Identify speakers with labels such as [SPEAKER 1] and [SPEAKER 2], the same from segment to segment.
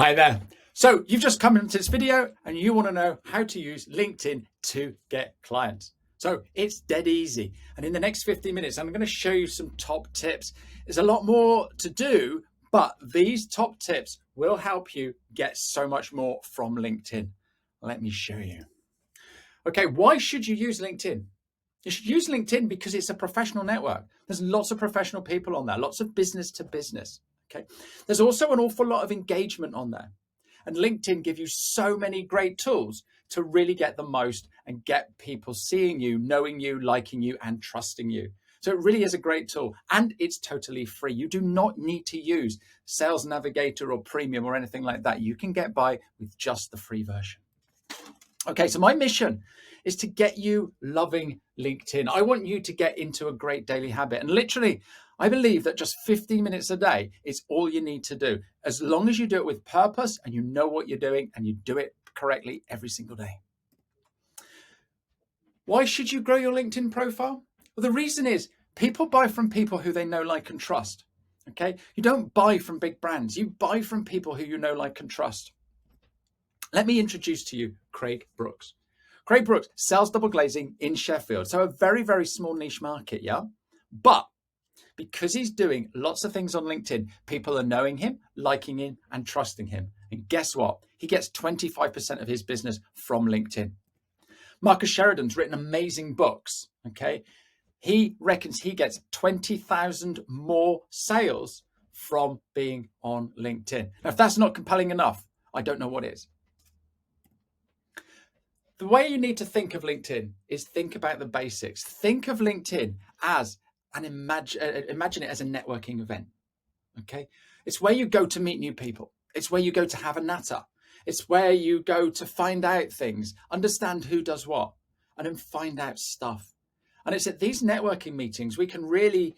[SPEAKER 1] Hi there. So you've just come into this video and you want to know how to use LinkedIn to get clients. So it's dead easy. And in the next 15 minutes, I'm going to show you some top tips. There's a lot more to do, but these top tips will help you get so much more from LinkedIn. Let me show you. Okay, why should you use LinkedIn? You should use LinkedIn because it's a professional network. There's lots of professional people on there, lots of business to business. Okay. There's also an awful lot of engagement on there. And LinkedIn gives you so many great tools to really get the most and get people seeing you, knowing you, liking you, and trusting you. So it really is a great tool and it's totally free. You do not need to use Sales Navigator or Premium or anything like that. You can get by with just the free version. Okay, so my mission is to get you loving LinkedIn. I want you to get into a great daily habit. And literally, I believe that just 15 minutes a day is all you need to do, as long as you do it with purpose and you know what you're doing and you do it correctly every single day. Why should you grow your LinkedIn profile? Well, the reason is people buy from people who they know, like, and trust. Okay, you don't buy from big brands. You buy from people who you know, like, and trust. Let me introduce to you Craig Brooks. Craig Brooks sells double glazing in Sheffield. So a very, very small niche market, yeah? But because he's doing lots of things on LinkedIn, people are knowing him, liking him, and trusting him. And guess what? He gets 25% of his business from LinkedIn. Marcus Sheridan's written amazing books, okay? He reckons he gets 20,000 more sales from being on LinkedIn. Now, if that's not compelling enough, I don't know what is. The way you need to think of LinkedIn is think about the basics. Think of LinkedIn as imagine it as a networking event. Okay, it's where you go to meet new people. It's where you go to have a natter. It's where you go to find out things, understand who does what, and then find out stuff. And it's at these networking meetings we can really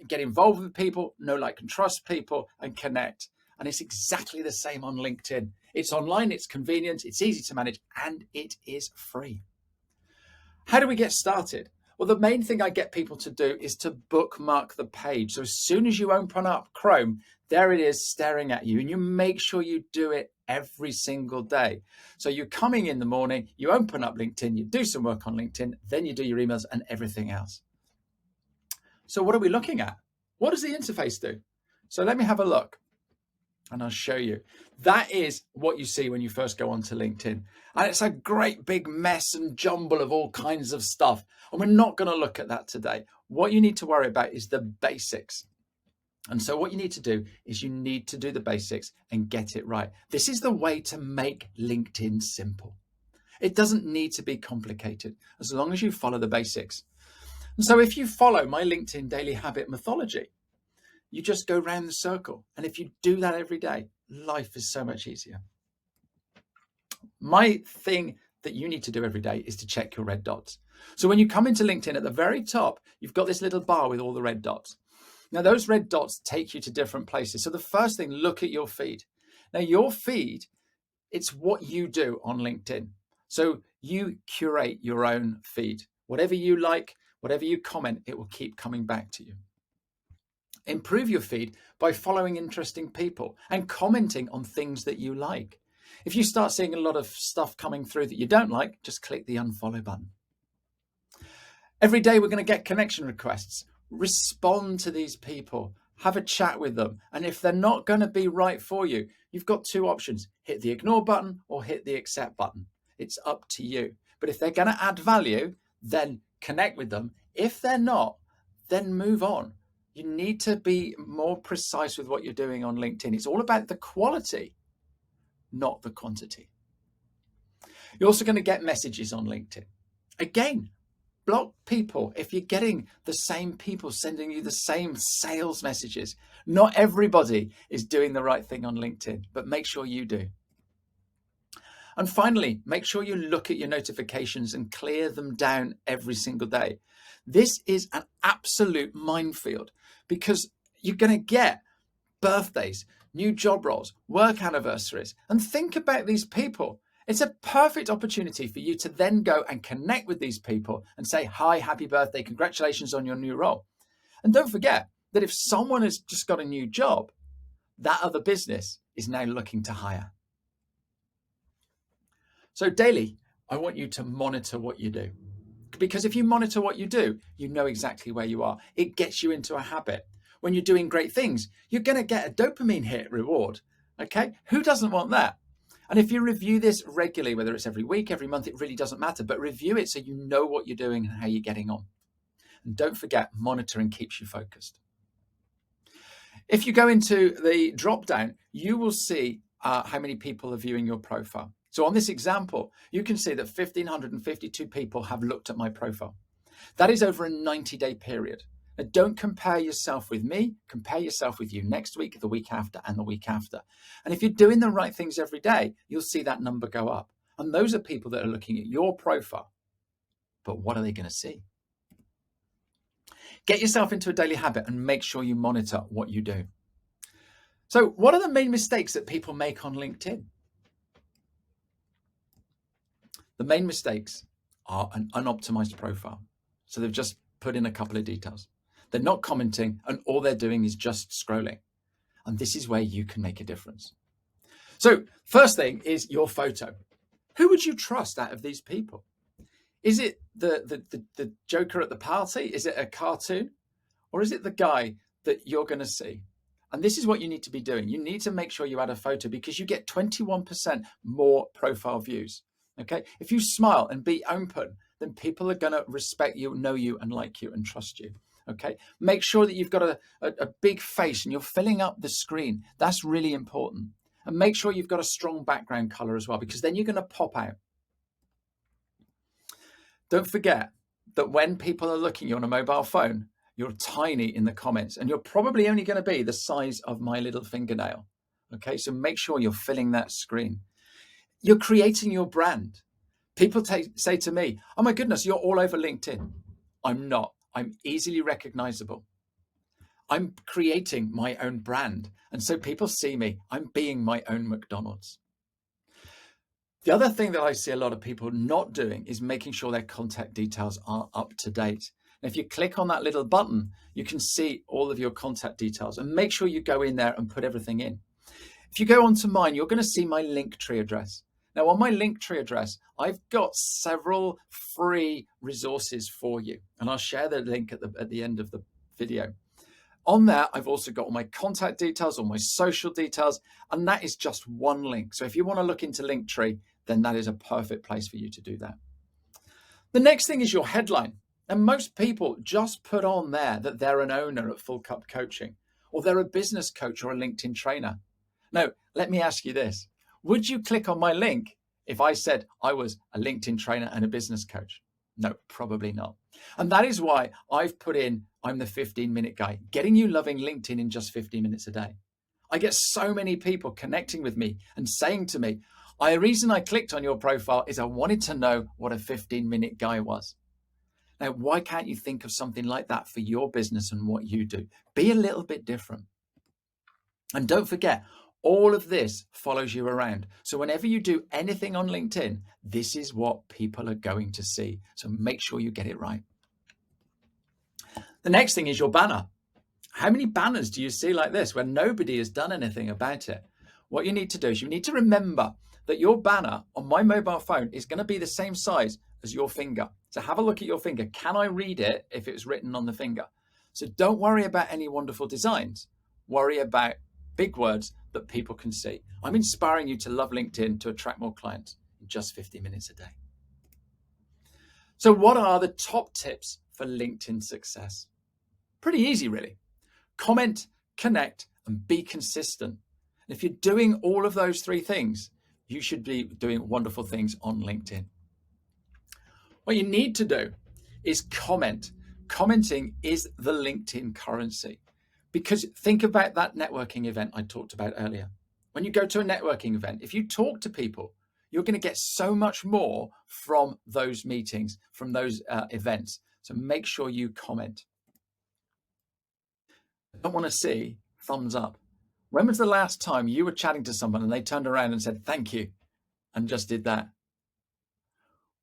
[SPEAKER 1] get involved with people, know, like, and trust people, and connect. And it's exactly the same on LinkedIn. It's online, it's convenient, it's easy to manage, and it is free. How do we get started? Well, the main thing I get people to do is to bookmark the page. So as soon as you open up Chrome, there it is staring at you, and you make sure you do it every single day. So you're coming in the morning, you open up LinkedIn, you do some work on LinkedIn, then you do your emails and everything else. So what are we looking at? What does the interface do? So let me have a look and I'll show you. That is what you see when you first go onto LinkedIn. And it's a great big mess and jumble of all kinds of stuff. And we're not going to look at that today. What you need to worry about is the basics. And so what you need to do is you need to do the basics and get it right. This is the way to make LinkedIn simple. It doesn't need to be complicated as long as you follow the basics. And so if you follow my LinkedIn daily habit methodology, you just go round the circle. And if you do that every day, life is so much easier. My thing that you need to do every day is to check your red dots. So when you come into LinkedIn, at the very top, you've got this little bar with all the red dots. Now, those red dots take you to different places. So the first thing, look at your feed. Now, your feed, it's what you do on LinkedIn. So you curate your own feed. Whatever you like, whatever you comment, it will keep coming back to you. Improve your feed by following interesting people and commenting on things that you like. If you start seeing a lot of stuff coming through that you don't like, just click the unfollow button. Every day we're going to get connection requests. Respond to these people, have a chat with them. And if they're not going to be right for you, you've got two options: hit the ignore button or hit the accept button. It's up to you. But if they're going to add value, then connect with them. If they're not, then move on. You need to be more precise with what you're doing on LinkedIn. It's all about the quality, not the quantity. You're also going to get messages on LinkedIn. Again, block people if you're getting the same people sending you the same sales messages. Not everybody is doing the right thing on LinkedIn, but make sure you do. And finally, make sure you look at your notifications and clear them down every single day. This is an absolute minefield because you're going to get birthdays, new job roles, work anniversaries, and think about these people. It's a perfect opportunity for you to then go and connect with these people and say, hi, happy birthday, congratulations on your new role. And don't forget that if someone has just got a new job, that other business is now looking to hire. So daily, I want you to monitor what you do. Because if you monitor what you do, you know exactly where you are. It gets you into a habit. When you're doing great things, you're going to get a dopamine hit reward. Okay? Who doesn't want that? And if you review this regularly, whether it's every week, every month, it really doesn't matter, but review it so you know what you're doing and how you're getting on. And don't forget, monitoring keeps you focused. If you go into the drop down, you will see how many people are viewing your profile. So on this example, you can see that 1,552 people have looked at my profile. That is over a 90-day period. Now, don't compare yourself with me, compare yourself with you next week, the week after, and the week after. And if you're doing the right things every day, you'll see that number go up. And those are people that are looking at your profile. But what are they going to see? Get yourself into a daily habit and make sure you monitor what you do. So what are the main mistakes that people make on LinkedIn? The main mistakes are an unoptimized profile. So they've just put in a couple of details. They're not commenting, and all they're doing is just scrolling. And this is where you can make a difference. So first thing is your photo. Who would you trust out of these people? Is it the joker at the party? Is it a cartoon? Or is it the guy that you're going to see? And this is what you need to be doing. You need to make sure you add a photo because you get 21% more profile views. Okay. If you smile and be open, then people are going to respect you, know you, and like you and trust you. Okay. Make sure that you've got a big face and you're filling up the screen. That's really important. And make sure you've got a strong background color as well, because then you're going to pop out. Don't forget that when people are looking at you on a mobile phone, you're tiny in the comments and you're probably only going to be the size of my little fingernail. Okay, so make sure you're filling that screen. You're creating your brand. People say to me, oh my goodness, you're all over LinkedIn. I'm not. I'm easily recognizable. I'm creating my own brand. And so people see me. I'm being my own McDonald's. The other thing that I see a lot of people not doing is making sure their contact details are up to date. And if you click on that little button, you can see all of your contact details and make sure you go in there and put everything in. If you go onto mine, you're going to see my Linktree address. Now on my Linktree address, I've got several free resources for you, and I'll share the link at the end of the video. On there, I've also got all my contact details, all my social details, and that is just one link. So if you want to look into Linktree, then that is a perfect place for you to do that. The next thing is your headline. And most people just put on there that they're an owner at Full Cup Coaching, or they're a business coach or a LinkedIn trainer. Now, let me ask you this. Would you click on my link if I said I was a LinkedIn trainer and a business coach? No, probably not. And that is why I've put in, I'm the 15-minute guy, getting you loving LinkedIn in just 15 minutes a day. I get so many people connecting with me and saying to me, the reason I clicked on your profile is I wanted to know what a 15-minute guy was. Now, why can't you think of something like that for your business and what you do? Be a little bit different. And don't forget, all of this follows you around. So whenever you do anything on LinkedIn, this is what people are going to see. So make sure you get it right. The next thing is your banner. How many banners do you see like this where nobody has done anything about it? What you need to do is you need to remember that your banner on my mobile phone is going to be the same size as your finger. So have a look at your finger. Can I read it if it's written on the finger? So don't worry about any wonderful designs. Worry about big words that people can see. I'm inspiring you to love LinkedIn to attract more clients in just 50 minutes a day. So what are the top tips for LinkedIn success? Pretty easy, really. Comment, connect, and be consistent. And if you're doing all of those three things, you should be doing wonderful things on LinkedIn. What you need to do is comment. Commenting is the LinkedIn currency. Because think about that networking event I talked about earlier. When you go to a networking event, if you talk to people, you're going to get so much more from those meetings, from those events. So make sure you comment. I don't want to see thumbs up. When was the last time you were chatting to someone and they turned around and said, thank you, and just did that?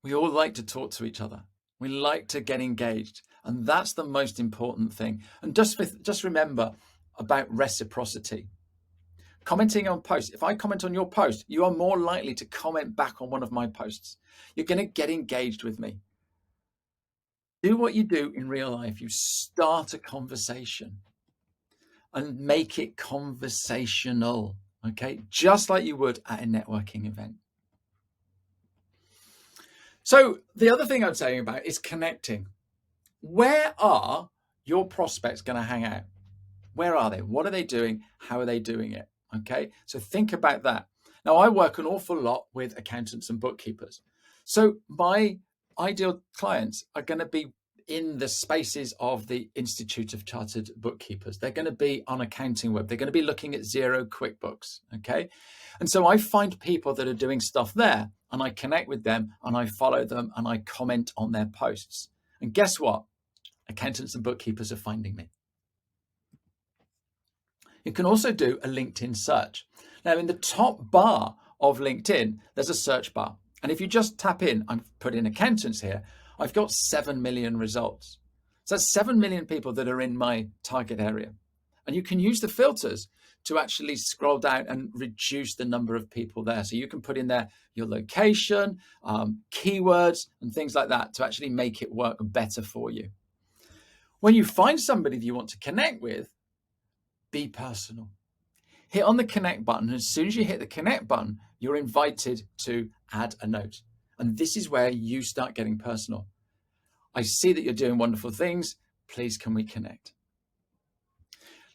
[SPEAKER 1] We all like to talk to each other. We like to get engaged. And that's the most important thing. And just remember about reciprocity. Commenting on posts. If I comment on your post, you are more likely to comment back on one of my posts. You're going to get engaged with me. Do what you do in real life. You start a conversation and make it conversational, okay? Just like you would at a networking event. So the other thing I'm saying about is connecting. Where are your prospects going to hang out? Where are they? What are they doing? How are they doing it? Okay, so think about that. Now, I work an awful lot with accountants and bookkeepers. So my ideal clients are going to be in the spaces of the Institute of Chartered Bookkeepers. They're going to be on Accounting Web. They're going to be looking at Xero QuickBooks. Okay, and so I find people that are doing stuff there, and I connect with them, and I follow them, and I comment on their posts. And guess what? Accountants and bookkeepers are finding me. You can also do a LinkedIn search. Now, in the top bar of LinkedIn, there's a search bar. And if you just tap in, I've put in accountants here, I've got 7 million results. So that's 7 million people that are in my target area. And you can use the filters to actually scroll down and reduce the number of people there. So you can put in there your location, keywords, and things like that to actually make it work better for you. When you find somebody that you want to connect with, be personal. Hit on the connect button. And as soon as you hit the connect button, you're invited to add a note. And this is where you start getting personal. I see that you're doing wonderful things. Please, can we connect?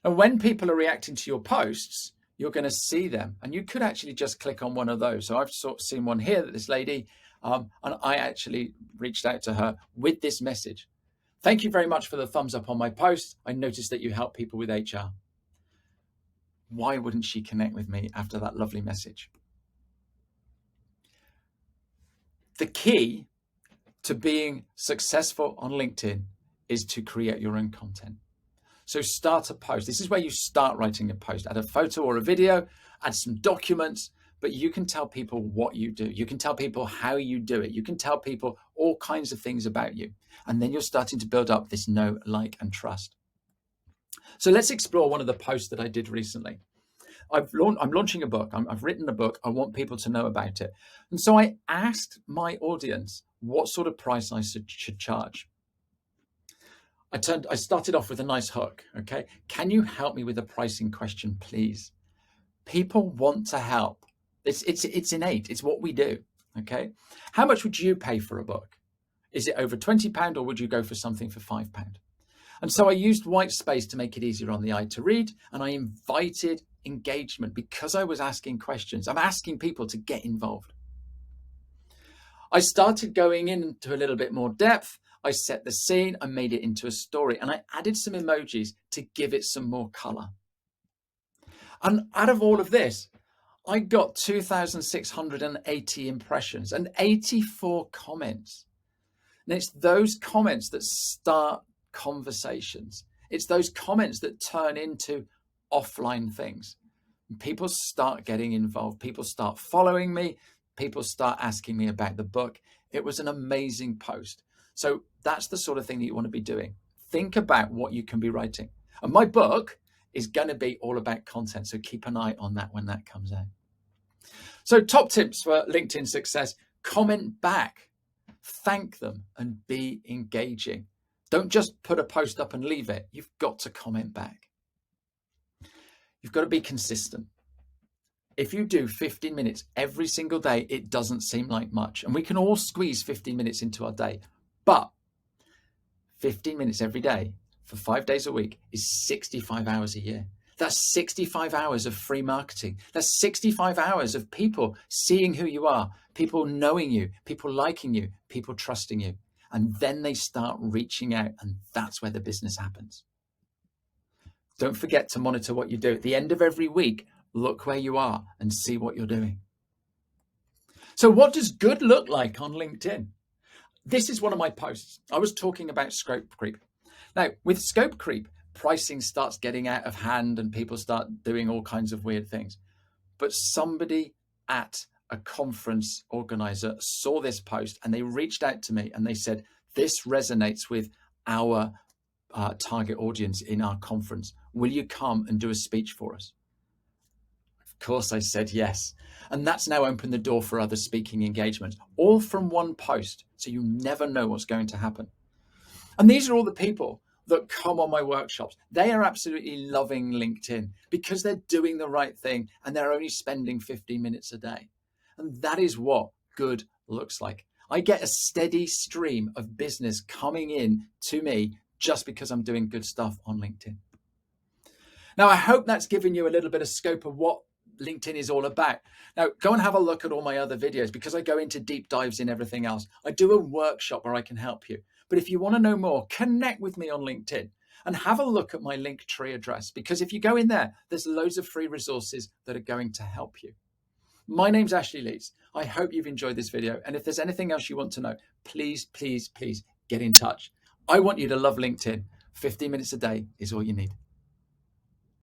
[SPEAKER 1] And when people are reacting to your posts, you're going to see them. And you could actually just click on one of those. So I've sort of seen one here that this lady, and I actually reached out to her with this message. Thank you very much for the thumbs up on my post. I noticed that you help people with HR. Why wouldn't she connect with me after that lovely message? The key to being successful on LinkedIn is to create your own content. So start a post. This is where you start writing a post. Add a photo or a video, add some documents, but you can tell people what you do. You can tell people how you do it. You can tell people all kinds of things about you. And then you're starting to build up this know, like, and trust. So let's explore one of the posts that I did recently. I'm launching a book. I've written a book. I want people to know about it. And so I asked my audience what sort of price I should charge. I started off with a nice hook. Okay. Can you help me with a pricing question, please? People want to help. It's innate. It's what we do. Okay. How much would you pay for a book? Is it over £20 or would you go for something for £5? And so I used white space to make it easier on the eye to read. And I invited engagement because I was asking questions. I'm asking people to get involved. I started going into a little bit more depth. I set the scene. I made it into a story and I added some emojis to give it some more color. And out of all of this, I got 2,680 impressions and 84 comments. And it's those comments that start conversations. It's those comments that turn into offline things. People start getting involved. People start following me. People start asking me about the book. It was an amazing post. So that's the sort of thing that you want to be doing. Think about what you can be writing. And my book is going to be all about content. So keep an eye on that when that comes out. So top tips for LinkedIn success: comment back, thank them, and be engaging. Don't just put a post up and leave it. You've got to comment back. You've got to be consistent. If you do 15 minutes every single day, it doesn't seem like much. And we can all squeeze 15 minutes into our day. But 15 minutes every day for 5 days a week is 65 hours a year. That's 65 hours of free marketing. That's 65 hours of people seeing who you are, people knowing you, people liking you, people trusting you. And then they start reaching out, and that's where the business happens. Don't forget to monitor what you do. At the end of every week, look where you are and see what you're doing. So what does good look like on LinkedIn? This is one of my posts. I was talking about scope creep. Now, with scope creep, pricing starts getting out of hand and people start doing all kinds of weird things. But somebody at a conference organizer saw this post and they reached out to me and they said, this resonates with our target audience in our conference. Will you come and do a speech for us? Of course I said yes. And that's now opened the door for other speaking engagements, all from one post. So you never know what's going to happen. And these are all the people that come on my workshops. They are absolutely loving LinkedIn because they're doing the right thing and they're only spending 15 minutes a day. And that is what good looks like. I get a steady stream of business coming in to me just because I'm doing good stuff on LinkedIn. Now, I hope that's given you a little bit of scope of what LinkedIn is all about. Now, go and have a look at all my other videos because I go into deep dives in everything else. I do a workshop where I can help you. But if you want to know more, connect with me on LinkedIn and have a look at my Linktree address, because if you go in there, there's loads of free resources that are going to help you. My name's Ashley Leeds. I hope you've enjoyed this video. And if there's anything else you want to know, please, please, please get in touch. I want you to love LinkedIn. 15 minutes a day is all you need.